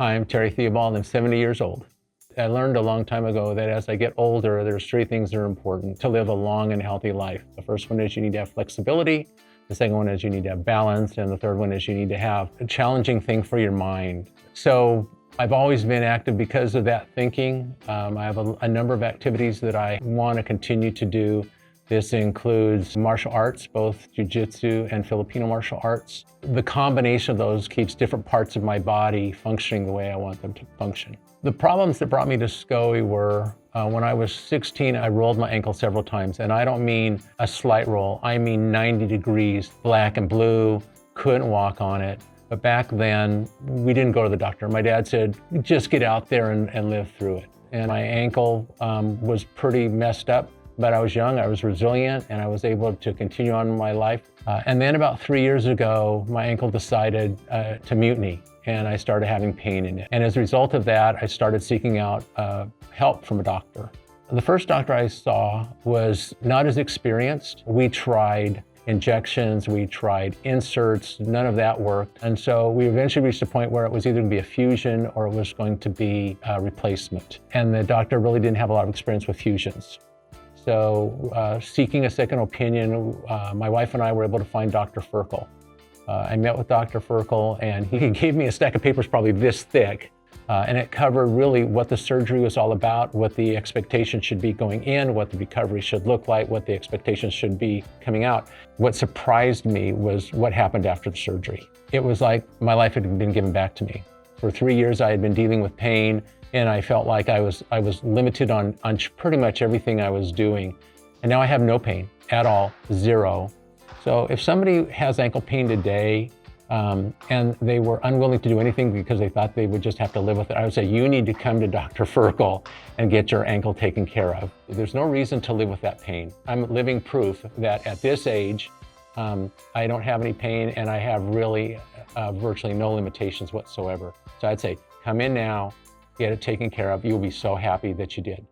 Hi, I'm Terry Theobald. I'm 70 years old. I learned a long time ago that as I get older, there's three things that are important to live a long and healthy life. The first one is you need to have flexibility. The second one is you need to have balance. And the third one is you need to have a challenging thing for your mind. So I've always been active because of that thinking. I have a number of activities that I want to continue to do. This includes martial arts, both jiu-jitsu and Filipino martial arts. The combination of those keeps different parts of my body functioning the way I want them to function. The problems that brought me to SCOE were when I was 16, I rolled my ankle several times. And I don't mean a slight roll, I mean 90 degrees, black and blue, couldn't walk on it. But back then, we didn't go to the doctor. My dad said, just get out there and live through it. And my ankle was pretty messed up. But I was young, I was resilient, and I was able to continue on in my life. And then about 3 years ago, my ankle decided to mutiny, and I started having pain in it. And as a result of that, I started seeking out help from a doctor. The first doctor I saw was not as experienced. We tried injections, we tried inserts, none of that worked. And so we eventually reached a point where it was either going to be a fusion or it was going to be a replacement. And the doctor really didn't have a lot of experience with fusions. So seeking a second opinion, my wife and I were able to find Dr. Ferkel. I met with Dr. Ferkel and he gave me a stack of papers probably this thick. And it covered really what the surgery was all about, what the expectation should be going in, what the recovery should look like, what the expectations should be coming out. What surprised me was what happened after the surgery. It was like my life had been given back to me. For 3 years, I had been dealing with pain, and I felt like I was limited on pretty much everything I was doing. And now I have no pain at all, zero. So if somebody has ankle pain today, and they were unwilling to do anything because they thought they would just have to live with it, I would say you need to come to Dr. Ferkel and get your ankle taken care of. There's no reason to live with that pain. I'm living proof that at this age, I don't have any pain and I have really virtually no limitations whatsoever. So I'd say come in now, get it taken care of. You'll be so happy that you did.